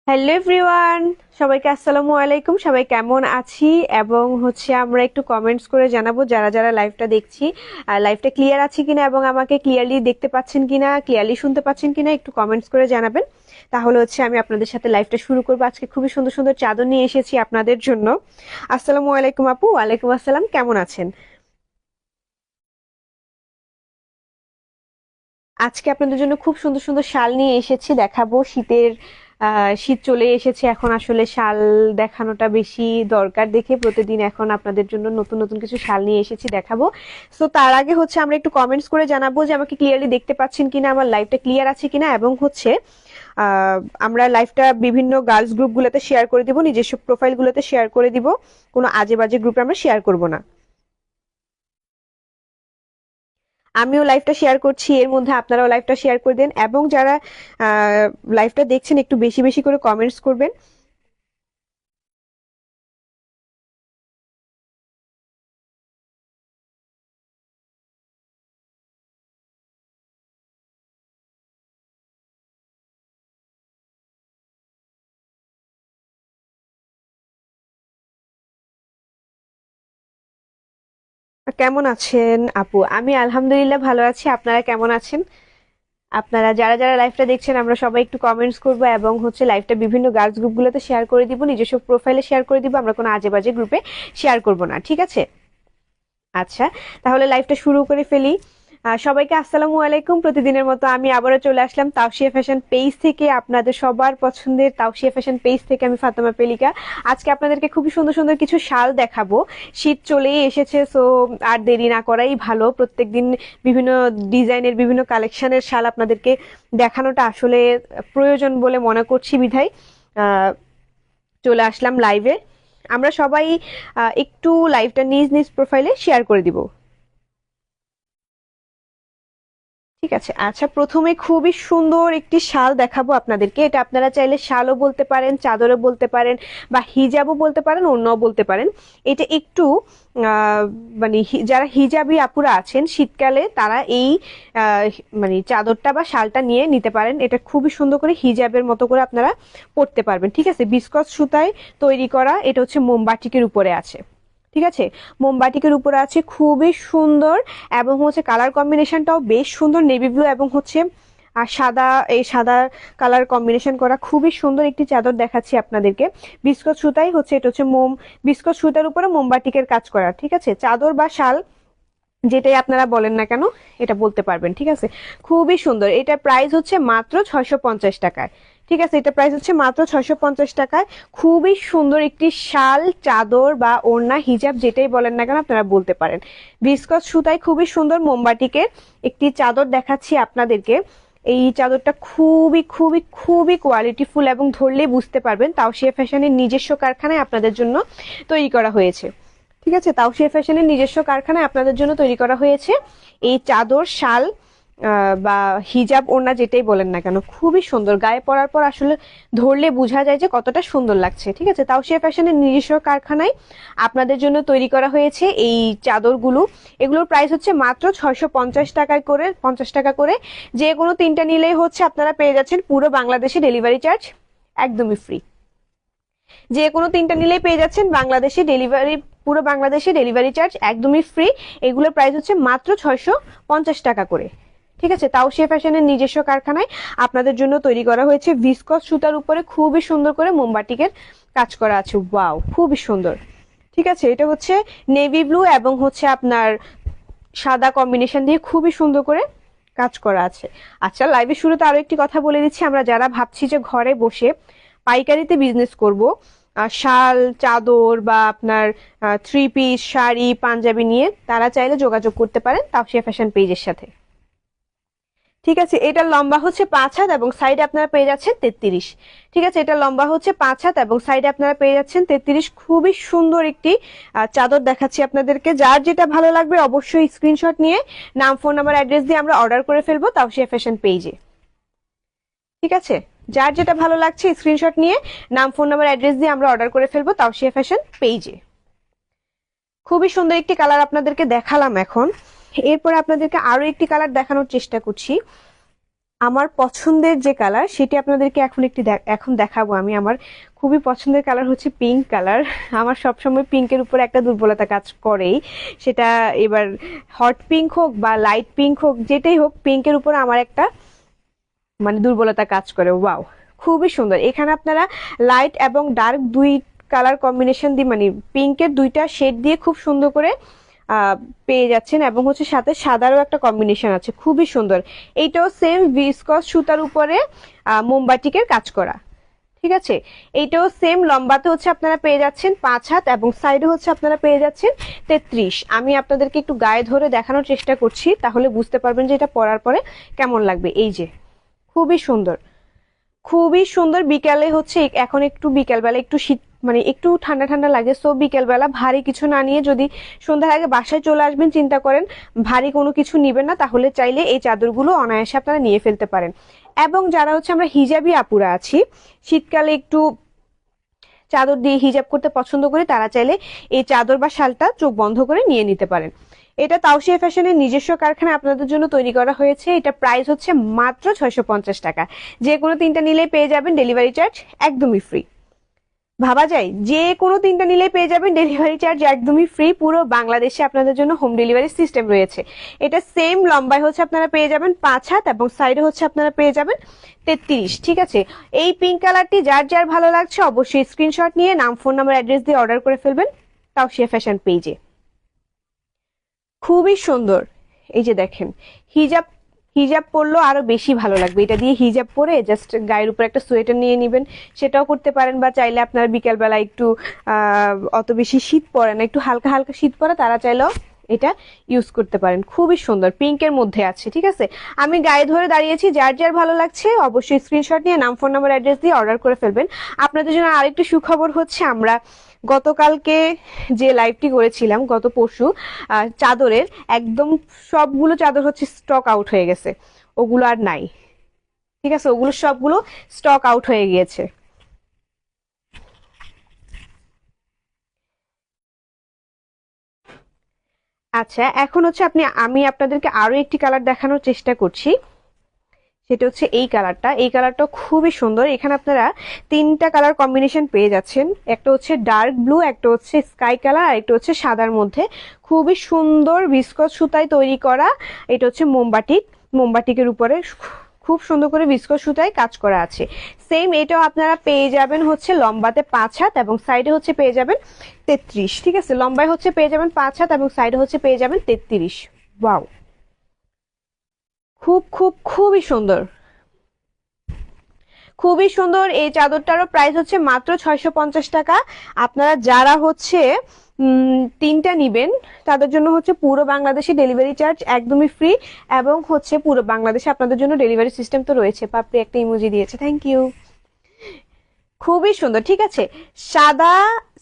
Hello everyone, সবাইকে আসসালামু আলাইকুম। সবাই কেমন আছি? এবং আমরা একটু কমেন্টস করে জানাবো যারা যারা লাইভটা দেখছি, লাইভটা ক্লিয়ার আছে কিনা এবং আমাকে ক্লিয়ারলি দেখতে পাচ্ছেন কিনা, ক্লিয়ারলি শুনতে পাচ্ছেন কিনা একটু কমেন্টস করে জানাবেন। তাহলে আমি আপনাদের সাথে লাইভটা শুরু করবো। আজকে খুবই সুন্দর সুন্দর চাদর নিয়ে এসেছি আপনাদের জন্য। আসসালামু আলাইকুম আপু। ওয়ালাইকুম আসসালাম, কেমন আছেন? আজকে আপনাদের জন্য খুব সুন্দর সুন্দর শাল নিয়ে এসেছি, দেখাবো। শীত চলে এসেছে, এখন আসলে শাল দেখানোটা বেশি দরকার দেখে প্রতিদিন এখন আপনাদের জন্য নতুন নতুন কিছু শাল নিয়ে এসেছি, দেখাবো। সো তার আগে আমরা একটু কমেন্টস করে জানাবো যে আমাকে ক্লিয়ারলি দেখতে পাচ্ছেন কিনা, আমার লাইভটা ক্লিয়ার আছে কিনা। এবং আহ, আমরা লাইভটা বিভিন্ন গার্লস গ্রুপগুলোতে শেয়ার করে দিব, নিজস্ব প্রোফাইলগুলোতে শেয়ার করে দিব। কোনো আজে বাজে গ্রুপে আমরা শেয়ার করব না। আমিও লাইভটা শেয়ার করছি, এর মধ্যে আপনারাও লাইভটা শেয়ার করে দেন। এবং যারা লাইভটা দেখছেন একটু বেশি বেশি করে কমেন্টস করবেন। কেমন আছেন আপু? আমি আলহামদুলিল্লাহ ভালো আছি। আপনারা কেমন আছেন? আপনারা যারা যারা লাইভটা দেখছেন আমরা সবাই একটু কমেন্টস করব এবং লাইভটা বিভিন্ন গার্লস গ্রুপগুলোতে শেয়ার করে দিব, নিজস্ব প্রোফাইলে শেয়ার করে দিব। আমরা কোনো আজে বাজে গ্রুপে শেয়ার করব না, ঠিক আছে? আচ্ছা, তাহলে লাইভটা শুরু করে ফেলি। সবাইকে আসসালামু আলাইকুম। প্রতিদিনের মতো আমি আবারও চলে আসলাম তাওশিয়া ফ্যাশন পেজ থেকে, আপনাদের সবার পছন্দের তাওশিয়া ফ্যাশন পেজ থেকে। আমি ফাতেমা পেলিকা। আজকে আপনাদেরকে খুবই সুন্দর সুন্দর কিছু শাল দেখাবো। শীত চলেই এসেছে, সো আর দেরি না করাই ভালো। প্রত্যেকদিন বিভিন্ন ডিজাইনের বিভিন্ন কালেকশনের শাল আপনাদেরকে দেখানোটা আসলে প্রয়োজন বলে মনে করছি, বিধায় আহ, চলে আসলাম লাইভে। আমরা সবাই একটু লাইভটা নিজ নিজ প্রোফাইলে শেয়ার করে দিব, ঠিক আছে? আচ্ছা, প্রথমে খুবই সুন্দর একটি শাল দেখাবো আপনাদেরকে। এটা আপনারা চাইলে শালও বলতে পারেন, চাদরও বলতে পারেন, বা হিজাবও বলতে পারেন, অন্যও বলতে পারেন। এটা একটু মানে যারা হিজাবি আপুরা আছেন শীতকালে, তারা এই চাদরটা বা শালটা নিয়ে নিতে পারেন। এটা খুবই সুন্দর করে হিজাবের মতো করে আপনারা পরতে পারবেন, ঠিক আছে? বিসকস সুতায় তৈরি করা, এটা মোমবাটিকের উপরে আছে, ঠিক আছে? মোমবাটিকের উপরে আছে, খুবই সুন্দর। এবং কালার কম্বিনেশনটাও বেশ সুন্দর, নেভি ব্লু এবং আর সাদা, এই সাদা কালার কম্বিনেশন করা খুবই সুন্দর একটি চাদর দেখাচ্ছি আপনাদেরকে। বিস্কট সুতাই এটা বিস্কট সুতার উপরে মোমবাটিকের কাজ করা, ঠিক আছে? চাদর বা শাল যেটাই আপনারা বলেন না কেন, এটা বলতে পারবেন, ঠিক আছে? খুবই সুন্দর। এটা প্রাইস মাত্র 650 টাকায়, ঠিক আছে? এটা প্রাইস মাত্র 650 টাকায়। খুবই সুন্দর একটি শাল, চাদর বা ওড়না, হিজাব যেটাই বলেন না কেন আপনারা বলতে পারেন। বিস্কট সুতায় খুবই সুন্দর মোমবাটিকের একটি চাদর দেখাচ্ছি আপনাদেরকে। এই চাদরটা খুবই খুবই খুবই কোয়ালিটিফুল এবং ধরলেই বুঝতে পারবেন তাওশিয়া ফ্যাশনের নিজস্ব কারখানায় আপনাদের জন্য তৈরি করা হয়েছে, ঠিক আছে? তাওশিয়া ফ্যাশনের নিজস্ব কারখানায় আপনাদের জন্য তৈরি করা হয়েছে এই চাদর, শাল বা হিজাব, ওড়না যেটাই বলেন না কেন। খুবই সুন্দর, গায়ে পরার পর আসলে ধরলে বোঝা যায় যে কতটা সুন্দর লাগছে, ঠিক আছে? তাওশিয়া ফ্যাশনের নিজস্ব কারখানায় আপনাদের জন্য তৈরি করা হয়েছে এই চাদরগুলো। এগুলোর প্রাইস মাত্র 650 টাকায় করে, 50 টাকা করে। যে কোনো তিনটা নিলেই আপনারা পেয়ে যাচ্ছেন পুরো বাংলাদেশে ডেলিভারি চার্জ একদমই ফ্রি। যে কোনো তিনটা নিলেই পেয়ে যাচ্ছেন বাংলাদেশে ডেলিভারি, পুরো বাংলাদেশে ডেলিভারি চার্জ একদমই ফ্রি। এগুলোর প্রাইস মাত্র 650 টাকা করে, ঠিক আছে? তাওশিয়া ফ্যাশনের নিজস্ব কারখানায় আপনাদের জন্য তৈরি করা হয়েছে। ভিসকস সুতার উপরে খুবই সুন্দর করে মোমবাটিকের কাজ করা আছে। ওয়াও, খুবই সুন্দর, ঠিক আছে? এটা নেভি ব্লু এবং আপনার সাদা কম্বিনেশন দিয়ে খুবই সুন্দর করে কাজ করা আছে। আচ্ছা, লাইভের শুরুতে আরো একটি কথা বলে দিচ্ছি। আমরা যারা ভাবছি যে ঘরে বসে পাইকারিতে বিজনেস করব, শাল, চাদর বা আপনার থ্রি পিস, শাড়ি, পাঞ্জাবি নিয়ে, তারা চাইলে যোগাযোগ করতে পারেন তাওশিয়া ফ্যাশন পেজের সাথে, ঠিক আছে? এটা লম্বা 5 হাত এবং সাইডে আপনারা পেয়ে যাচ্ছেন 33, ঠিক আছে? এটা লম্বা 5 হাত এবং সাইডে আপনারা পেয়ে যাচ্ছেন 33। খুবই সুন্দর একটি চাদর দেখাচ্ছি আপনাদেরকে। যার যেটা ভালো লাগবে অবশ্যই স্ক্রিনশট নিয়ে নাম, ফোন নাম্বার, অ্যাড্রেস দিয়ে আমরা অর্ডার করে ফেলবো তাওশিয়া ফ্যাশন পেজে, ঠিক আছে? যার যেটা ভালো লাগছে স্ক্রিনশট নিয়ে নাম, ফোন নাম্বার, অ্যাড্রেস দিয়ে আমরা অর্ডার করে ফেলবো তাওশিয়া ফ্যাশন পেজে। খুবই সুন্দর একটি কালার আপনাদেরকে দেখালাম। এখন এরপরে আপনাদেরকে আরো একটি কালার দেখানোর চেষ্টা করছি। আমার পছন্দের যে কালার সেটি আপনাদেরকে এখন দেখাবো আমি। আমার খুবই পছন্দের কালার হচ্ছে পিঙ্ক কালার। আমার সবসময় পিঙ্কের উপর একটা দুর্বলতা কাজ করেই, সেটা এবার হট পিঙ্ক হোক বা লাইট পিঙ্ক হোক, যেটাই হোক, পিঙ্কের উপর আমার একটা মানে দুর্বলতা কাজ করে। ওয়াও, খুবই সুন্দর। এখানে আপনারা লাইট এবং ডার্ক দুই কালার কম্বিনেশন দিয়ে, মানে পিঙ্কের দুইটা শেড দিয়ে খুব সুন্দর করে পেয়ে যাচ্ছেন, এবং হচ্ছে সাথে সাদারও একটা কম্বিনেশন আছে, খুবই সুন্দর। এইটাও সেম ভিসকস সুতার উপরে মোমবাটিকের কাজ করা। ঠিক আছে, এইটাও সেম লম্বাতে হচ্ছে আপনারা পেয়ে যাচ্ছেন 5 হাত, এবং সাইডে হচ্ছে আপনারা পেয়ে যাচ্ছেন 33। আমি আপনাদেরকে একটু গায়ে ধরে দেখানোর চেষ্টা করছি, তাহলে বুঝতে পারবেন যে এটা পরার পরে কেমন লাগবে। এই যে, খুবই সুন্দর, খুবই সুন্দর। বিকালে হচ্ছে এখন একটু বিকেলবেলা একটু শীত, মানে একটু ঠান্ডা ঠান্ডা লাগে, সো বিকেলবেলা ভারী কিছু না নিয়ে যদি সন্ধ্যার আগে বাসায় চলে আসবেন, চিন্তা করেন ভারী কোনো কিছু নিবেন না, তাহলে চাইলে এই চাদরগুলো অনায়াসে আপনারা নিয়ে ফেলতে পারেন। এবং যারা হচ্ছে আমরা হিজাবি আপুরা আছি, শীতকালে একটু চাদর দিয়ে হিজাব করতে পছন্দ করি, তারা চাইলে এই চাদর বা শালটা চোখ বন্ধ করে নিয়ে নিতে পারেন। এটা তাওসিয়া ফ্যাশনের নিজস্ব কারখানা আপনাদের জন্য তৈরি করা হয়েছে। এটা প্রাইস হচ্ছে মাত্র 650 টাকা। যে কোনো তিনটা নিলেই পেয়ে যাবেন ডেলিভারি চার্জ একদমই ফ্রি। ভাবা যায়, যে কোনো তিনটা নিলেই পেয়ে যাবেন ডেলিভারি চার্জ একদমই ফ্রি। পুরো বাংলাদেশে আপনাদের জন্য হোম ডেলিভারি সিস্টেম রয়েছে। এটা সেম লম্বায় হচ্ছে আপনারা পেয়ে যাবেন 5 হাত, এবং সাইডে হচ্ছে আপনারা পেয়ে যাবেন 33। ঠিক আছে, এই পিঙ্ক কালারটি যার যার ভালো লাগছে অবশ্যই স্ক্রিনশট নিয়ে নাম, ফোন নাম্বার, অ্যাড্রেস দিয়ে অর্ডার করে ফেলবেন তাওসিয়া ফ্যাশন পেজে। খুবই সুন্দর। এই যে দেখেন, হিজাব হিজাব পরলেও আরো বেশি ভালো লাগবে। এটা দিয়ে হিজাব পরে জাস্ট গায়ের উপর একটা সোয়েটার নিয়ে নিবেন, সেটাও করতে পারেন। বা চাইলে আপনারা বিকালবেলা একটু অত বেশি শীত পড়ে না, একটু হালকা হালকা শীত পড়ে, তারা চাইলেও এটা ইউজ করতে পারেন। খুবই সুন্দর, পিঙ্কের মধ্যে আছে। ঠিক আছে, আমি গায়ে ধরে দাঁড়িয়েছি, যার যার ভালো লাগছে অবশ্যই স্ক্রিনশট নিয়ে নাম, ফোন নাম্বার, অ্যাড্রেস দিয়ে অর্ডার করে ফেলবেন। আপনাদের জন্য আরেকটু সুখবর হচ্ছে, আমরা গতকালকে যে লাইভটি করেছিলাম গত পরশু, চাদরের একদম সবগুলো চাদর হচ্ছে স্টক আউট হয়ে গেছে, ওগুলো আর নাই। ঠিক আছে, ওগুলো সবগুলো স্টক আউট হয়ে গিয়েছে। আচ্ছা, এখন হচ্ছে আমি আপনাদেরকে আরো একটি কালার দেখানোর চেষ্টা করছি, সেটা হচ্ছে এই কালারটা। এই কালারটা খুবই সুন্দর। এখানে আপনারা তিনটা কালার কম্বিনেশন পেয়ে যাচ্ছেন, একটা হচ্ছে ডার্ক ব্লু, একটা হচ্ছে স্কাই কালার, আর একটা হচ্ছে সাদার মধ্যে। খুবই সুন্দর ভিসকস সুতায় তৈরি করা। এটা হচ্ছে মোমবাটিকের উপরে খুব সুন্দর করে ভিসকস সুতায় কাজ করা আছে। সেম এটাও আপনারা পেয়ে যাবেন হচ্ছে লম্বাতে 5 হাত, এবং সাইডে হচ্ছে পেয়ে যাবেন 33। ঠিক আছে, লম্বায় হচ্ছে পেয়ে যাবেন 5 হাত, এবং সাইডে হচ্ছে পেয়ে যাবেন 33। ওয়াও, খুব খুব খুবই সুন্দর, খুবই সুন্দর। এই চাদরটারও প্রাইস হচ্ছে মাত্র 650 টাকা। আপনারা যারা হচ্ছে তিনটা নিবেন, তাদের জন্য হচ্ছে পুরো বাংলাদেশে ডেলিভারি চার্জ একদমই ফ্রি, এবং হচ্ছে পুরো বাংলাদেশে আপনাদের জন্য ডেলিভারি সিস্টেম তো রয়েছে। পাপড়ি একটা ইমোজি দিয়েছে, থ্যাংক ইউ। খুবই সুন্দর। ঠিক আছে, সাদা,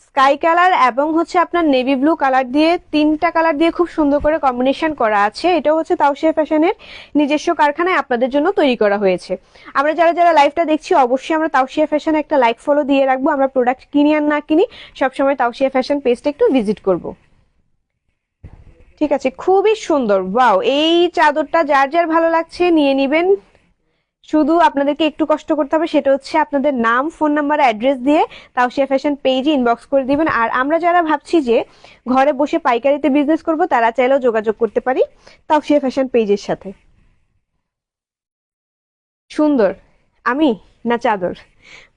স্কাই কালার এবং হচ্ছে আপনার নেভি ব্লু কালার দিয়ে, তিনটা কালার দিয়ে খুব সুন্দর করে কম্বিনেশন করা আছে। এটা হচ্ছে তাওসিয়া ফ্যাশনের নিজস্ব কারখানায় আপনাদের জন্য তৈরি করা হয়েছে। আমরা যারা যারা লাইভটা দেখছি অবশ্যই আমরা তাওসিয়া ফ্যাশন একটা লাইক ফলো দিয়ে রাখবো। আমরা প্রোডাক্ট কিনি আর না কিনি, সবসময় তাওসিয়া ফ্যাশন পেজটা একটু ভিজিট করব। ঠিক আছে, খুবই সুন্দর। ওয়াও, এই চাদরটা যার যার ভালো লাগছে নিয়ে নিবেন। শুধু আপনাদেরকে একটু কষ্ট করতে হবে, সেটা হচ্ছে আপনাদের নাম, ফোন নাম্বার, অ্যাড্রেস দিয়ে তাওসিয়া ফ্যাশন পেজে ইনবক্স করে দিবেন। আর আমরা যারা ভাবছি যে ঘরে বসে পাইকারিতে বিজনেস করব, তারা চাইলেও যোগাযোগ করতে পারি তাওসিয়া ফ্যাশন পেজের সাথে। সুন্দর আমি না চাদর,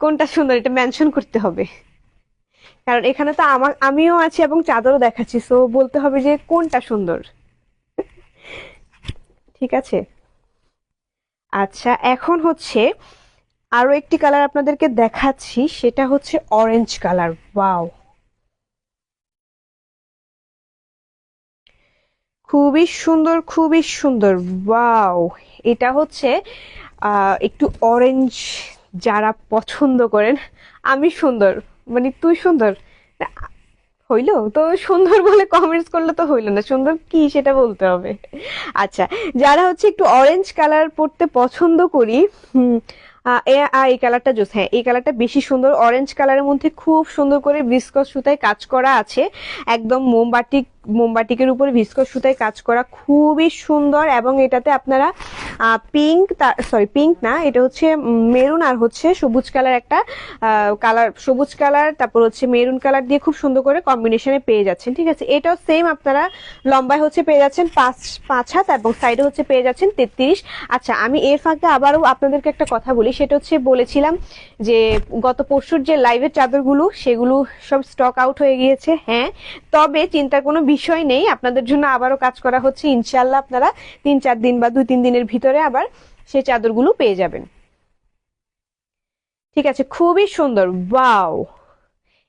কোনটা সুন্দর এটা মেনশন করতে হবে, কারণ এখানে তো আমিও আছি এবং চাদরও দেখাচ্ছি, সো বলতে হবে যে কোনটা সুন্দর। ঠিক আছে, আচ্ছা, এখন হচ্ছে আরো একটি কালার আপনাদেরকে দেখাচ্ছি, সেটা হচ্ছে অরেঞ্জ কালার। ওয়াও, খুবই সুন্দর, খুবই সুন্দর। ওয়াও, এটা হচ্ছে একটু অরেঞ্জ যারা পছন্দ করেন। আমি সুন্দর মানে তুই সুন্দর না, হইলো তো সুন্দর বলে কমেন্টস করলে তো হইলো না, সুন্দর কি সেটা বলতে হবে। আচ্ছা, যারা হচ্ছে একটু অরেঞ্জ কালার পরতে পছন্দ করি, এই কালারটা জোস। হ্যাঁ, এই কালারটা বেশি সুন্দর। অরেঞ্জ কালারের মধ্যে খুব সুন্দর করে ভিসকস সুতায় কাজ করা আছে, একদম মোমবাটিক মোমবাটিকের উপরে ভিসকস সুতায় কাজ করা, খুবই সুন্দর। এবং এটাতে আপনারা পিঙ্ক, পিঙ্ক না, এটা হচ্ছে মেরুন আর হচ্ছে সবুজ কালার একটা কালার, সবুজ কালার তারপর হচ্ছে মেরুন কালার দিয়ে খুব সুন্দর করে কম্বিনেশনে পেয়ে যাচ্ছেন। ঠিক আছে, এটাও সেম আপনারা লম্বায় হচ্ছে পেয়ে যাচ্ছেন 5 হাত এবং সাইডে হচ্ছে পেয়ে যাচ্ছেন 33। আচ্ছা, আমি এর ফাঁকে আবারও আপনাদেরকে একটা কথা বলি, সেটা হচ্ছে বলেছিলাম যে গত পরশুর যে লাইভের চাদরগুলো সেগুলো সব স্টক আউট হয়ে গিয়েছে। হ্যাঁ, তবে চিন্তার কোনো বিষয় নেই, আপনাদের জন্য আবারও কাজ করা হচ্ছে। ইনশাল্লাহ আপনারা 3-4 দিন বা 2-3 দিনের ভিতরে আবার সেই চাদরগুলো পেয়ে যাবেন। ঠিক আছে, খুবই সুন্দর। ওয়াও,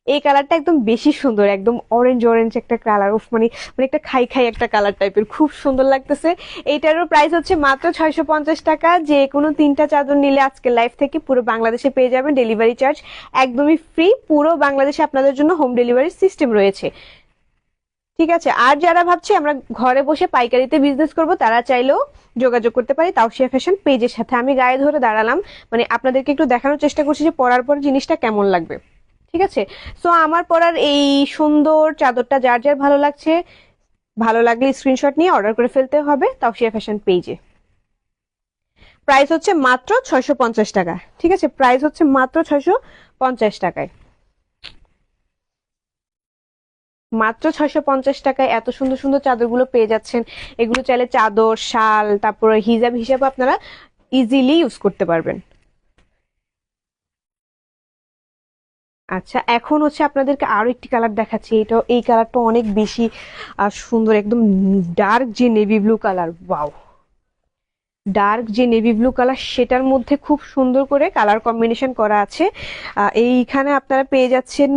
এই কালারটা একদম বেশি সুন্দর, একদম অরেঞ্জ অরেঞ্জ একটা কালার, মানে মানে একটা খাই খাই একটা কালার টাইপের, খুব সুন্দর লাগতেছে। এইটারও প্রাইস হচ্ছে মাত্র 650 টাকা। যে কোনো 3টা চাদর নিলে আজকে লাইভ থেকে পুরো বাংলাদেশে পেয়ে যাবেন, ডেলিভারি চার্জ একদমই ফ্রি। পুরো বাংলাদেশে আপনাদের জন্য হোম ডেলিভারি সিস্টেম রয়েছে। ঠিক আছে, আর যারা ভাবছে আমরা ঘরে বসে পাইকারিতে বিজনেস করব, তারা চাইলেও যোগাযোগ করতে পারি তাওসিয়া ফ্যাশন পেজের সাথে। আমি গায়ে ধরে দাঁড়ালাম, মানে আপনাদেরকে একটু দেখানোর চেষ্টা করছি যে পরার পর জিনিসটা কেমন লাগবে। ঠিক আছে, সো আমার পরার এই সুন্দর চাদরটা যার যার ভালো লাগছে, ভালো লাগলে স্ক্রিনশট নিয়ে অর্ডার করে ফেলতে হবে তাওসিয়া ফ্যাশন পেজে। প্রাইস হচ্ছে মাত্র 650 টাকা। ঠিক আছে, প্রাইস হচ্ছে মাত্র 650 টাকায়। মাত্র 650 টাকায় এত সুন্দর সুন্দর চাদরগুলো পেয়ে যাচ্ছেন। এগুলো চাইলে চাদর, শাল, তারপরে হিজাব হিসাবে আপনারা ইজিলি ইউজ করতে পারবেন। আচ্ছা, এখন হচ্ছে আপনাদেরকে আরো একটি কালার দেখাচ্ছি। এই কালারটা অনেক বেশি সুন্দর, একদম ডার্ক যে navy blue colour. Wow, dark যে নেভি ব্লু কালার, সেটার মধ্যে খুব সুন্দর করে কালার কম্বিনেশন করা আছে। এইখানে আপনারা পেয়ে যাচ্ছেন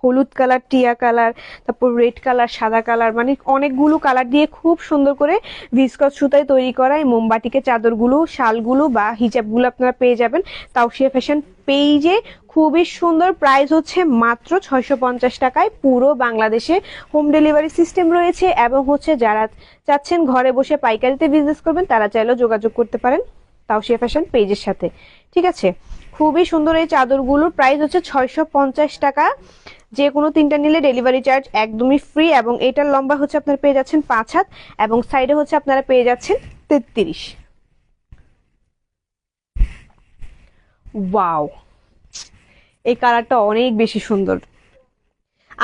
হলুদ কালার, টিয়া কালার, তারপর রেড কালার, সাদা কালার, মানে অনেকগুলো কালার দিয়ে খুব সুন্দর করে ভিসকস সুতায় তৈরি করা এই মোমবাটিকের চাদরগুলো, শালগুলো বা হিজাবগুলো আপনারা পেয়ে যাবেন তাওসিয়া ফ্যাশন পেজে। খুবই সুন্দর। প্রাইস হচ্ছে মাত্র 650 টাকায়। পুরো বাংলাদেশে হোম ডেলিভারি সিস্টেম রয়েছে এবং হচ্ছে যারা চাচ্ছেন ঘরে বসে পাইকারিতে বিজনেস করবেন, তারা চাইলেও যোগাযোগ করতে পারেন তাওসিয়া ফ্যাশন পেজের সাথে। ঠিক আছে, খুবই সুন্দর এই চাদরগুলোর প্রাইস হচ্ছে 650 টাকা। যে কোনো 3টা নিলে ডেলিভারি চার্জ একদমই ফ্রি। এবং এটার লম্বা হচ্ছে আপনারা পেয়ে যাচ্ছেন 5 হাত এবং সাইডে হচ্ছে আপনারা পেয়ে যাচ্ছেন 33। ওয়াও, এই কালারটা অনেক বেশি সুন্দর।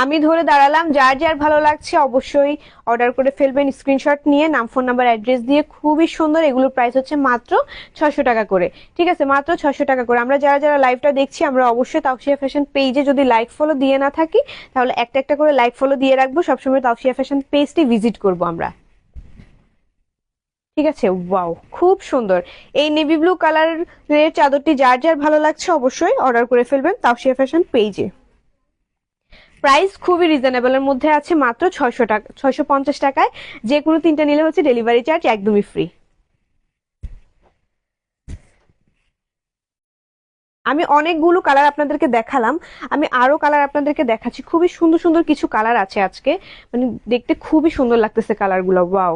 আমি ধরে দাঁড়ালাম, যার যার ভালো লাগছে অবশ্যই অর্ডার করে ফেলবেন স্ক্রিনশট নিয়ে, নাম, ফোন নাম্বার, অ্যাড্রেস দিয়ে। খুবই সুন্দর। এগুলোর প্রাইস হচ্ছে মাত্র 600 টাকা করে। ঠিক আছে, মাত্র 600 টাকা করে। আমরা যারা যারা লাইভটা দেখছি, আমরা অবশ্যই তাওসিয়া ফ্যাশন পেজে যদি লাইক ফলো দিয়ে না থাকি, তাহলে একটা একটা করে লাইক ফলো দিয়ে রাখবো। সবসময় তাওসিয়া ফ্যাশন পেজটি ভিজিট করব আমরা। ঠিক আছে, ওয়াও, খুব সুন্দর। এই নেভি ব্লু কালারের চাদরটি যার যার ভালো লাগছে অবশ্যই অর্ডার করে ফেলবেন তাওসিয়া ফ্যাশন পেজে। প্রাইস খুবই রিজনেবলের মধ্যে আছে, মাত্র 600 টাকা, 650 টাকায়। যে কোনো 3টা নিলে হচ্ছে ডেলিভারি চার্জ একদমই ফ্রি। আমি অনেকগুলো কালার আপনাদেরকে দেখালাম, আমি আরো কালার আপনাদেরকে দেখাচ্ছি। খুবই সুন্দর সুন্দর কিছু কালার আছে আজকে, মানে দেখতে খুবই সুন্দর লাগতেছে কালারগুলো। ওয়াও,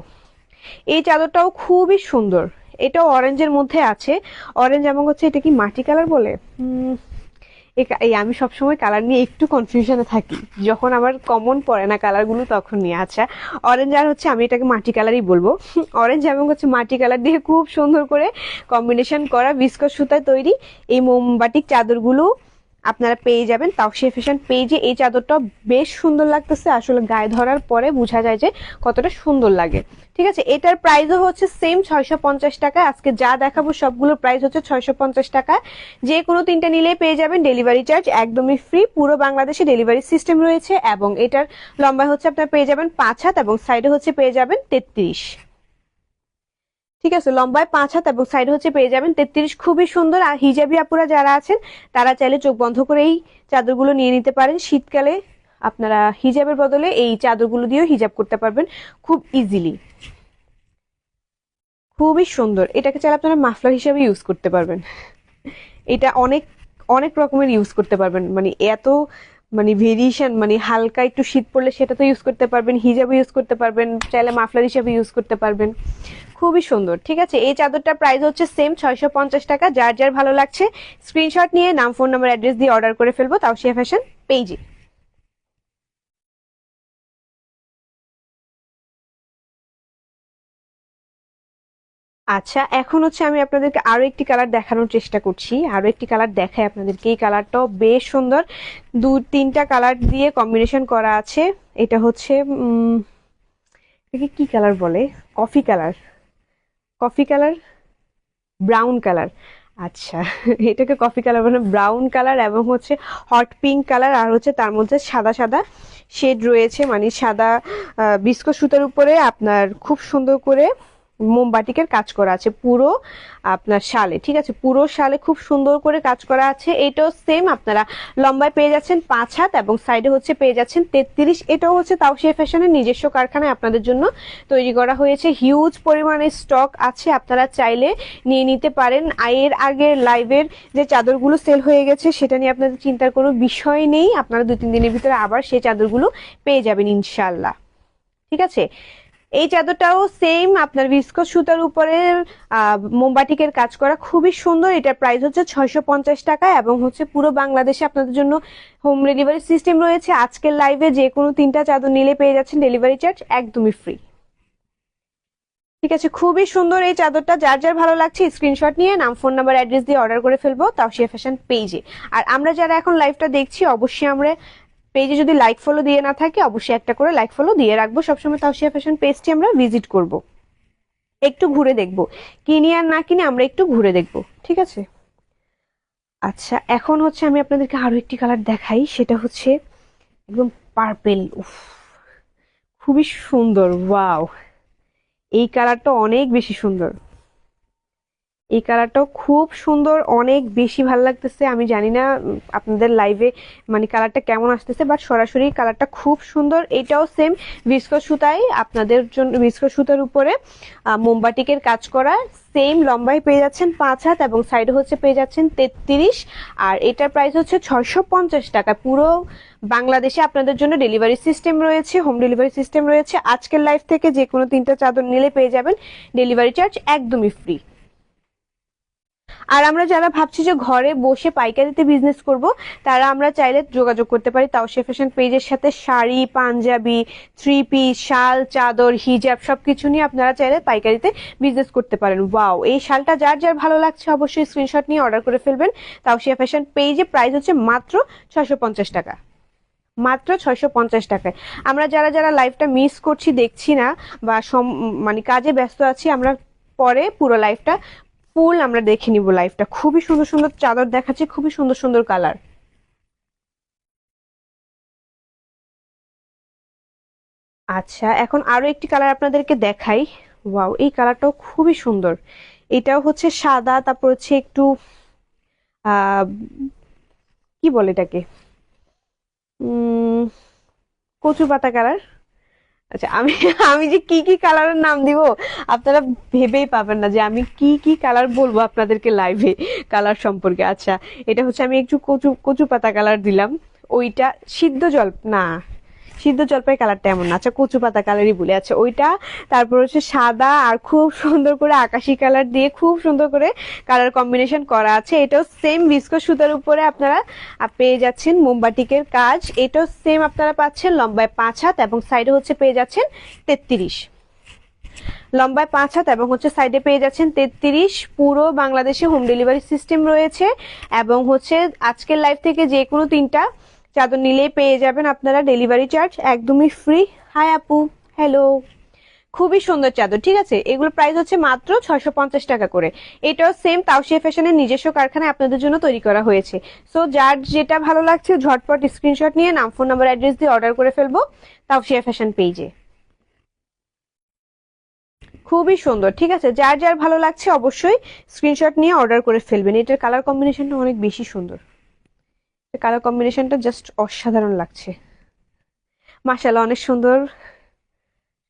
এই চাদরটাও খুবই সুন্দর। এটাও অরেঞ্জের মধ্যে আছে। অরেঞ্জ এবং হচ্ছে এটা কি মাটি কালার বলে, এই আমি সবসময় কালার নিয়ে একটু কনফিউশনে থাকি, যখন আমার কমন পড়ে না কালারগুলো তখন নিয়ে। আচ্ছা, অরেঞ্জ আর হচ্ছে আমি এটাকে মাটি কালারই বলবো। অরেঞ্জ এবং হচ্ছে মাটি কালার দিয়ে খুব সুন্দর করে কম্বিনেশন করা ভিসকস সুতায় তৈরি এই মোমবাটিক চাদরগুলো আপনারা পেয়ে যাবেন তাওসিয়া ফ্যাশন পেজে। এই চাদরটা বেশ সুন্দর লাগতেছে, আসলে গায়ে ধরার পরে বোঝা যায় যে কতটা সুন্দর লাগে। ঠিক আছে, এটার প্রাইসও হচ্ছে সেম 650 টাকা। আজকে যা দেখাবো সবগুলোর প্রাইস হচ্ছে 650 টাকা। যে কোনো 3টা নিলেই পেয়ে যাবেন, ডেলিভারি চার্জ একদমই ফ্রি। পুরো বাংলাদেশে ডেলিভারি সিস্টেম রয়েছে এবং এটার লম্বা হচ্ছে আপনারা পেয়ে যাবেন 5 হাত এবং সাইডে হচ্ছে পেয়ে যাবেন 33। ঠিক আছে, লম্বায় 5 হাত এবং সাইড হচ্ছে পেয়ে যাবেন 33। খুবই সুন্দর। আর হিজাবি আপুরা যারা আছেন, তারা চাইলে চোখ বন্ধ করে এই চাদরগুলো নিয়ে নিতে পারেন। শীতকালে আপনারা হিজাবের বদলে এই চাদরগুলো দিয়েও হিজাব করতে পারবেন খুব ইজিলি। খুবই সুন্দর। এটাকে চাইলে আপনারা মাফলার হিসেবে ইউজ করতে পারবেন। এটা অনেক অনেক রকমের ইউজ করতে পারবেন, মানে এত মানে ভেরিয়েশন, মানে হালকা একটু শীত পড়লে সেটা তো ইউজ করতে পারবেন, হিজাবে ইউজ করতে পারবেন, চাইলে মাফলার হিসেবে ইউজ করতে পারবেন। খুবই সুন্দর। ঠিক আছে, এই চাদরটার প্রাইস হচ্ছে সেম 650 টাকা। যার যার ভালো লাগছে স্ক্রিনশট নিয়ে নাম, ফোন নাম্বার, অ্যাড্রেস দিয়ে অর্ডার করে ফেলবো তাওসিয়া ফ্যাশন পেজে। আচ্ছা, এখন হচ্ছে আমি আপনাদেরকে আরো একটি কালার দেখানোর চেষ্টা করছি, আরো একটি কালার দেখাই আপনাদেরকে। এই কালারটাও বেশ সুন্দর, দু তিনটা কালার দিয়ে কম্বিনেশন করা আছে। এটা হচ্ছে এটাকে কি কালার বলে, coffee colour, coffee colour, brown colour. আচ্ছা, এটাকে কফি কালার মানে ব্রাউন কালার, এবং হচ্ছে হট পিঙ্ক কালার, আর হচ্ছে তার মধ্যে সাদা সাদা শেড রয়েছে, মানে সাদা বিস্কো সুতার উপরে আপনার খুব সুন্দর করে মোমবাটিকের কাজ করা আছে পুরো আপনার শালে। ঠিক আছে, পুরো শালে খুব সুন্দর করে কাজ করা আছে। এটাও সেম আপনারা লম্বায় পেয়ে যাচ্ছেন 5 হাত, এবং সাইডে হচ্ছে পেয়ে যাচ্ছেন 33। এটাও হচ্ছে তাওশিয়া ফ্যাশনের নিজস্ব কারখানায় আপনাদের জন্য তৈরি করা হয়েছে। হিউজ পরিমাণে স্টক আছে, আপনারা চাইলে নিয়ে নিতে পারেন। এর আগের লাইভের যে চাদরগুলো সেল হয়ে গেছে সেটা নিয়ে আপনাদের চিন্তার কোনো বিষয় নেই, আপনারা 2-3 দিনের ভিতরে আবার সেই চাদরগুলো পেয়ে যাবেন ইনশাল্লাহ। ঠিক আছে, এই চাদরটাও সেম আপনার ভিসকস সুতার উপরে মোমবাটিকের কাজ করা, খুবই সুন্দর। এটার প্রাইস হচ্ছে 650 টাকা, এবং হচ্ছে পুরো বাংলাদেশে আপনাদের জন্য হোম ডেলিভারি সিস্টেম রয়েছে। আজকের লাইভে যে কোনো 3টা চাদর নিলে পেয়ে যাচ্ছেন ডেলিভারি চার্জ একদমই ফ্রি। ঠিক আছে, খুবই সুন্দর এই চাদরটা। যার যার ভালো লাগছে স্ক্রিনশট নিয়ে নাম, ফোন নাম্বার, অ্যাড্রেস দিয়ে অর্ডার করে ফেলবো তাওশিয়া ফ্যাশন পেজে। আর আমরা যারা এখন লাইভটা দেখছি, অবশ্যই আমরা পেজে যদি লাইক ফলো দিয়ে না থাকে, অবশ্যই একটা করে লাইক ফলো দিয়ে রাখবো। সবসময় তাওশিয়া ফ্যাশন পেজটি আমরা ভিজিট করব, একটু ঘুরে দেখব, কিনি আর না কিনে আমরা একটু ঘুরে দেখব। ঠিক আছে। আচ্ছা, এখন হচ্ছে আমি আপনাদেরকে আরো একটি কালার দেখাই, সেটা হচ্ছে একদম পার্পেল। উফ, খুবই সুন্দর, ওয়াও! এই কালারটা অনেক বেশি সুন্দর, এই কালারটাও খুব সুন্দর, অনেক বেশি ভালো লাগতেছে। আমি জানি না আপনাদের লাইভে মানে কালারটা কেমন আসতেছে, বাট সরাসরি কালারটা খুব সুন্দর। এটাও সেম ভিসকস সুতায় আপনাদের জন্য, ভিসকস সুতার উপরে মোমবাটিকের কাজ করা, সেম লম্বায় পেয়ে যাচ্ছেন 5 হাত, এবং সাইডে হচ্ছে পেয়ে যাচ্ছেন 33। আর এটার প্রাইস হচ্ছে 650 টাকা। পুরো বাংলাদেশে আপনাদের জন্য ডেলিভারি সিস্টেম রয়েছে, হোম ডেলিভারি সিস্টেম রয়েছে। আজকের লাইভ থেকে যে কোনো 3টা চাদর নিলে পেয়ে যাবেন ডেলিভারি চার্জ একদমই ফ্রি। আর আমরা যারা ভাবছি যে ঘরে বসে পাইকারিতে বিজনেস করব, তারা আমরা চাইলে যোগাযোগ করতে পারি তাওশিয়া ফ্যাশন পেজের সাথে। শাড়ি, পাঞ্জাবি, থ্রি পিস, শাল, চাদর, হিজাব সবকিছু নিয়ে আপনারা চাইলে পাইকারিতে বিজনেস করতে পারেন। ওয়াও, এই শালটা যার যার ভালো লাগছে অবশ্যই স্ক্রিনশট নিয়ে অর্ডার করে ফেলবেন তাওশিয়া ফ্যাশন পেজে। প্রাইস হচ্ছে মাত্র 650 টাকা, মাত্র 650 টাকায়। আমরা যারা যারা লাইভটা মিস করছি, দেখছি না, বা মানে কাজে ব্যস্ত আছি, আমরা পরে পুরো লাইভটা ফুল আমরা দেখে নিব। লাইভটা খুবই সুন্দর সুন্দর চাদর দেখাচ্ছে, খুবই সুন্দর সুন্দর কালার। আচ্ছা, এখন আরো একটি কালার আপনাদেরকে দেখাই। ওয়াও, এই কালারটাও খুবই সুন্দর। এটাও হচ্ছে সাদা, তারপর হচ্ছে একটু আহ কি বলে এটাকে, উম কচু পাতা কালার। আচ্ছা, আমি আমি যে কি কি কালারের নাম দিব আপনারা ভেবেই পাবেন না যে আমি কি কি কালার বলবো আপনাদেরকে লাইভে কালার সম্পর্কে। আচ্ছা, এটা হচ্ছে আমি একটু কচু কচু পাতা কালার দিলাম। ওইটা সিদ্ধ জল না, সিদ্ধ জলপাই কালারটা এমন না, আচ্ছা কচু পাতা কালারই বলে। আচ্ছা, ওইটা। তারপর হচ্ছে সাদা, আর খুব সুন্দর করে আকাশি কালার দিয়ে খুব সুন্দর করে কালার কম্বিনেশন করা আছে। এটাও সেম ভিসকস সুতার উপরে আপনারা পেয়ে যাচ্ছেন মোমবাটিকের কাজ। এটাও সেম আপনারা পাচ্ছেন লম্বায় 5 হাত, এবং সাইডে হচ্ছে পেয়ে যাচ্ছেন 33। লম্বায় 5 হাত, এবং হচ্ছে সাইডে পেয়ে যাচ্ছেন 33। পুরো বাংলাদেশে হোম ডেলিভারি সিস্টেম রয়েছে, এবং হচ্ছে আজকের লাইভ থেকে যে কোনো 3টা চাদর নিলেই পেয়ে যাবেন আপনারা ডেলিভারি চার্জ একদমই ফ্রি। হাই আপু, হ্যালো। খুবই সুন্দর চাদর। ঠিক আছে, এগুলো প্রাইস হচ্ছে মাত্র 650 টাকা করে। এটাও সেম তাওশিয়া ফ্যাশনের নিজস্ব কারখানায় আপনাদের জন্য তৈরি করা হয়েছে। সো যার যেটা ভালো লাগছে ঝটপট স্ক্রিনশট নিয়ে নাম, ফোন নাম্বার, অ্যাড্রেস দিয়ে অর্ডার করে ফেলবো তাওশিয়া ফ্যাশন পেজে। খুবই সুন্দর। ঠিক আছে, যার যার ভালো লাগছে অবশ্যই স্ক্রিনশট নিয়ে অর্ডার করে ফেলবেন। এটার কালার কম্বিনেশনটা অনেক বেশি সুন্দর, কালার কম্বিনেশনটা জাস্ট অসাধারণ লাগছে। মাশাআল্লাহ, অনেক সুন্দর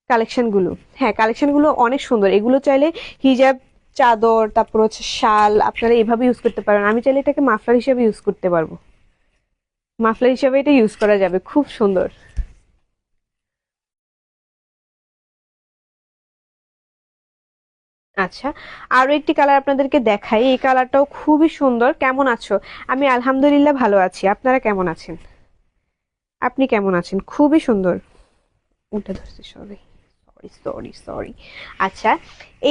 কালেকশন গুলো। হ্যাঁ, কালেকশন গুলো অনেক সুন্দর। এগুলো চাইলে হিজাব, চাদর, তারপর হচ্ছে শাল আপনারা এভাবে ইউজ করতে পারেন। আমি চাইলে এটাকে মাফলার হিসেবে ইউজ করতে পারবো, মাফলার হিসেবে এটা ইউজ করা যাবে, খুব সুন্দর। আচ্ছা, আরো একটি কালার আপনাদেরকে দেখাই। এই কালারটাও খুবই সুন্দর। কেমন আছো? আমি আলহামদুলিল্লাহ ভালো আছি, আপনারা কেমন আছেন? আপনি কেমন আছেন? খুবই সুন্দর। ওটা ধরছি, সরি সরি সরি সরি। আচ্ছা,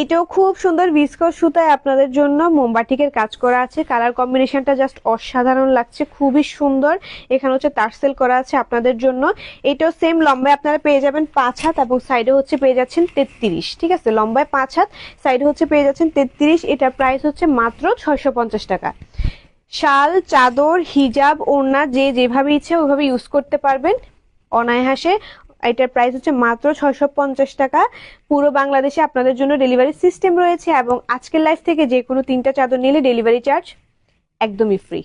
এটাও খুব সুন্দর ভিসকস সুতায় আপনাদের জন্য মোমবাটিকের কাজ করা আছে। কালার কম্বিনেশনটা জাস্ট অসাধারণ লাগছে, খুবই সুন্দর। এখানে হচ্ছে টার্সেল করা আছে আপনাদের জন্য। এটাও সেম লম্বায় আপনারা পেয়ে যাবেন 5 হাত এবং সাইডে হচ্ছে পেয়ে যাচ্ছেন 33। ঠিক আছে, লম্বায় 5 হাত, সাইডে হচ্ছে পেয়ে যাচ্ছেন 33। এটার প্রাইস হচ্ছে মাত্র 650 টাকা। শাল, চাদর, হিজাব, ওড়না যে যেভাবে ইচ্ছে ওইভাবে ইউজ করতে পারবেন অনায়াসে। এটার প্রাইস হচ্ছে মাত্র 650 টাকা। পুরো বাংলাদেশে আপনাদের জন্য ডেলিভারি সিস্টেম রয়েছে এবং আজকের লাইফ থেকে যে কোনো 3টা চাদর নিলে ডেলিভারি চার্জ একদমই ফ্রি।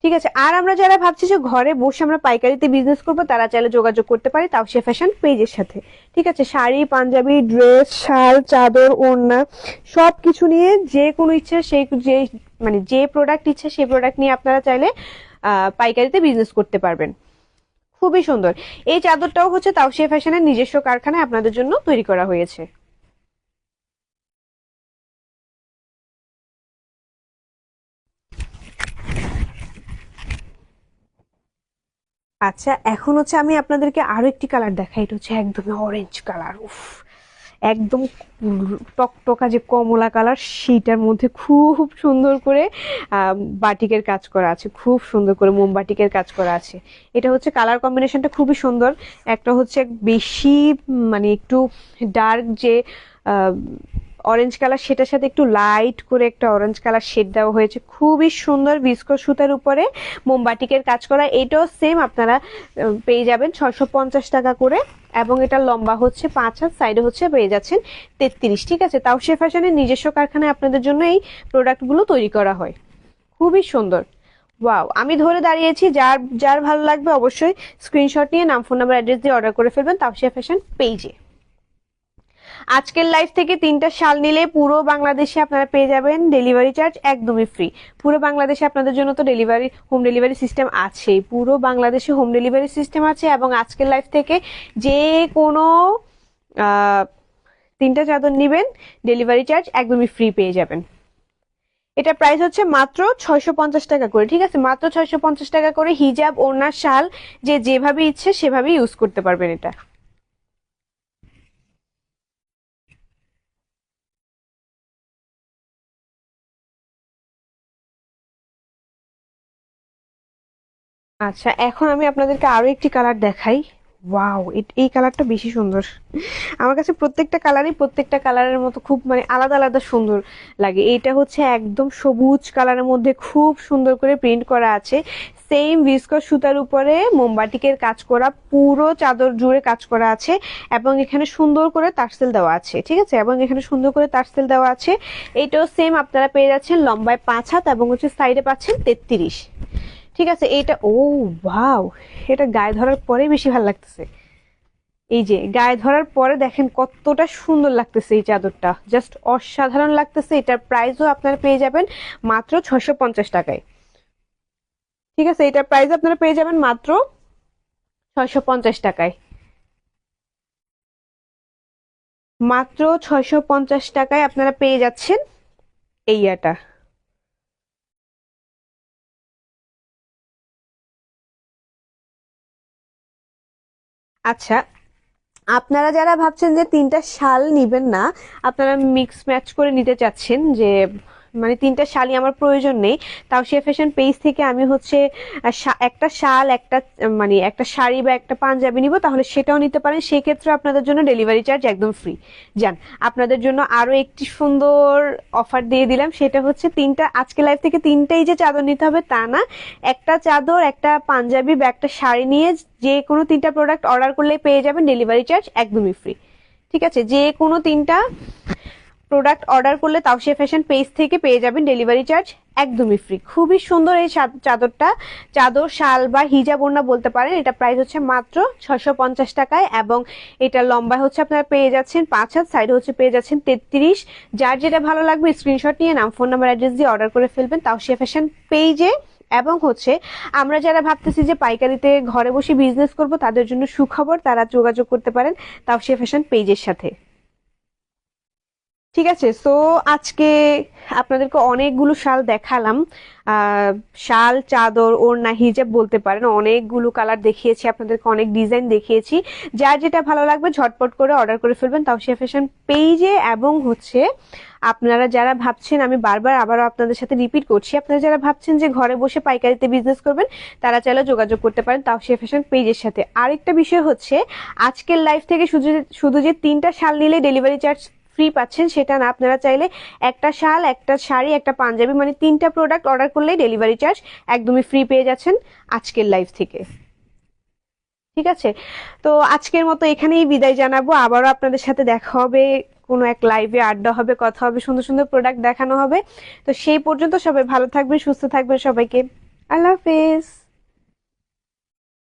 ঠিক আছে, আর আমরা যারা ভাবছি যে ঘরে বসে আমরা পাইকারিতে বিজনেস করবো তারা চাইলে যোগাযোগ করতে পারি তাওসিয়া ফ্যাশন পেজের সাথে। ঠিক আছে, শাড়ি, পাঞ্জাবি, ড্রেস, শাল, চাদর, ওড়না সবকিছু নিয়ে যে কোনো ইচ্ছা সেই যে মানে যে প্রোডাক্ট ইচ্ছা সেই প্রোডাক্ট নিয়ে আপনারা চাইলে পাইকারিতে বিজনেস করতে পারবেন। খুবই সুন্দর। এই চাদরটাও হচ্ছে তাওসিয়া ফ্যাশনের নিজস্ব কারখানায় আপনাদের জন্য তৈরি করা হয়েছে। আচ্ছা, এখন হচ্ছে আমি আপনাদেরকে আরো একটি কালার দেখাই। এটা হচ্ছে একদমই অরেঞ্জ কালার। উফ, একদম টকটকা যে কমলা কালার, সেইটার মধ্যে খুব সুন্দর করে বাটিকের কাজ করা আছে, খুব সুন্দর করে মোমবাটিকের কাজ করা আছে। এটা হচ্ছে কালার কম্বিনেশনটা খুবই সুন্দর। একটা হচ্ছে বেশি মানে একটু ডার্ক যে অরেঞ্জ কালার, সেটার সাথে একটু লাইট করে একটা অরেঞ্জ কালার শেড দেওয়া হয়েছে। খুবই সুন্দর ভিসকস সুতার উপরে মোমবাটিকের কাজ করা। এটাও সেম আপনারা পেয়ে যাবেন 650 টাকা করে এবং এটা লম্বা হচ্ছে 5 হাত, সাইডে হচ্ছে পেয়ে যাচ্ছেন 33। ঠিক আছে, তাওসিয়া ফ্যাশনের নিজস্ব কারখানায় আপনাদের জন্য এই প্রোডাক্টগুলো তৈরি করা হয়। খুবই সুন্দর। ওয়াও, আমি ধরে দাঁড়িয়েছি। যার যার ভালো লাগবে অবশ্যই স্ক্রিনশট নিয়ে নাম, ফোন নাম্বার, অ্যাড্রেস দিয়ে অর্ডার করে ফেলবেন তাওসিয়া ফ্যাশন পেজে। আজকের লাইফ থেকে 3টা শাল নিলে পুরো বাংলাদেশে আপনারা পেয়ে যাবেন ডেলিভারি চার্জ একদমই ফ্রি। পুরো বাংলাদেশে আপনাদের জন্য তো হোম ডেলিভারি সিস্টেম আছেই, পুরো বাংলাদেশে হোম ডেলিভারি সিস্টেম আছে এবং আজকের লাইফ থেকে যে কোনো 3টা চাদর নিবেন ডেলিভারি চার্জ একদমই ফ্রি পেয়ে যাবেন। এটা প্রাইস হচ্ছে মাত্র 650 টাকা করে। ঠিক আছে, মাত্র 650 টাকা করে। হিজাব, ওড়না, শাল যে যেভাবে ইচ্ছে সেভাবে ইউজ করতে পারবেন এটা। আচ্ছা, এখন আমি আপনাদেরকে আরো একটি কালার দেখাই। ওয়াও, এই কালারটা বেশি সুন্দর। আমার কাছে প্রত্যেকটা কালারই প্রত্যেকটা কালারের মতো খুব মানে আলাদা আলাদা সুন্দর লাগে। এটা হচ্ছে একদম সবুজ কালারের মধ্যে খুব সুন্দর করে প্রিন্ট করা আছে। সেম ভিসকস সুতার উপরে মোমবাটিকের কাজ করা, পুরো চাদর জুড়ে কাজ করা আছে এবং এখানে সুন্দর করে তারসেল দেওয়া আছে। ঠিক আছে, এবং এখানে সুন্দর করে তারসেল দেওয়া আছে। এটাও সেম আপনারা পেয়ে যাচ্ছেন লম্বায় 5 হাত এবং হচ্ছে সাইডে পাচ্ছেন 33। ঠিক আছে, এটা ও ওয়াও, এটা গায়ে ধরার পরে বেশি ভালো লাগতেছে। এই যে গায়ে ধরার পরে দেখেন কতটা সুন্দর লাগতেছে, এই চাদরটা জাস্ট অসাধারণ লাগতেছে। এটার প্রাইসও আপনারা পেয়ে যাবেন মাত্র 650 টাকায়। ঠিক আছে, এটার প্রাইস আপনারা পেয়ে যাবেন মাত্র 650 টাকায়। মাত্র 650 টাকায় আপনারা পেয়ে যাচ্ছেন এই ইয়াটা। আচ্ছা, আপনারা যারা ভাবছেন যে 3টা শাল নিবেন না, আপনারা মিক্স ম্যাচ করে নিতে চাচ্ছেন যে মানে 3টা শালই আমার প্রয়োজন নেই, তাও সে ফ্যাশন পেজ থেকে আমি হচ্ছে একটা শাল, একটা মানে একটা শাড়ি বা একটা পাঞ্জাবি নিব, তাহলে সেটাও নিতে পারেন। সেক্ষেত্রে আপনাদের জন্য ডেলিভারি চার্জ একদম ফ্রি। যান, আপনাদের জন্য আরো একটি সুন্দর অফার দিয়ে দিলাম। সেটা হচ্ছে 3টা আজকে লাইভ থেকে 3টাই যে চাদর নিতে হবে তা না। একটা চাদর, একটা পাঞ্জাবি বা একটা শাড়ি নিয়ে যে কোনো 3টা প্রোডাক্ট অর্ডার করলে পেয়ে যাবেন ডেলিভারি চার্জ একদমই ফ্রি। ঠিক আছে, যে কোনো 3টা প্রোডাক্ট অর্ডার করলে তাওসিয়া ফ্যাশন পেজ থেকে পেয়ে যাবেন ডেলিভারি চার্জ একদমই ফ্রি। খুবই সুন্দর এই চাদরটা। চাদর, শাল বা হিজাব ওড়না বলতে পারেন। এটা প্রাইস হচ্ছে মাত্র 650 টাকায় এবং এটা লম্বা হচ্ছে আপনারা পেয়ে যাচ্ছেন 5 হাত, সাইড হচ্ছে পেয়ে যাচ্ছেন 33। যার যেটা ভালো লাগবে স্ক্রিনশট নিয়ে নাম, ফোন নাম্বার, অ্যাড্রেস দিয়ে অর্ডার করে ফেলবেন তাওসিয়া ফ্যাশন পেজে। এবং হচ্ছে আমরা যারা ভাবতেছি যে পাইকারিতে ঘরে বসে বিজনেস করব তাদের জন্য সুখবর, তারা যোগাযোগ করতে পারেন তাওসিয়া ফ্যাশন পেজের সাথে। ঠিক আছে, সো আজকে আপনাদেরকে অনেকগুলো শাল দেখালাম। আহ শাল, চাদর, ওড়না, হিজাব বলতে পারেন, অনেকগুলো কালার দেখিয়েছি আপনাদেরকে, অনেক ডিজাইন দেখিয়েছি। যার যেটা ভালো লাগবে ঝটপট করে অর্ডার করে ফেলবেন তাওসিয়া ফ্যাশন পেজে। এবং হচ্ছে আপনারা যারা ভাবছেন, আমি বারবার আবারও আপনাদের সাথে রিপিট করছি, আপনারা যারা ভাবছেন যে ঘরে বসে পাইকারিতে বিজনেস করবেন তারা চাইলে যোগাযোগ করতে পারেন তাওসিয়া ফ্যাশন পেজের সাথে। আরেকটা বিষয় হচ্ছে, আজকের লাইভ থেকে শুধু শুধু যে 3টা শাল নিলে ডেলিভারি চার্জ ফ্রি পাচ্ছেন সেটা না, আপনারা চাইলে একটা শাল, একটা শাড়ি, একটা পাঞ্জাবি, মানে 3টা প্রোডাক্ট অর্ডার করলেই ডেলিভারি চার্জ একদমই ফ্রি পেয়ে যাচ্ছেন আজকের লাইভ থেকে। ঠিক আছে, তো আজকের মতো এখানেই বিদায় জানাবো। আবারও আপনাদের সাথে দেখা হবে, কোনো এক লাইভে আড্ডা হবে, কথা হবে, সুন্দর সুন্দর প্রোডাক্ট দেখানো হবে। তো সেই পর্যন্ত সবাই ভালো থাকবেন, সুস্থ থাকবেন, সবাইকে আল্লাহ হাফেজ।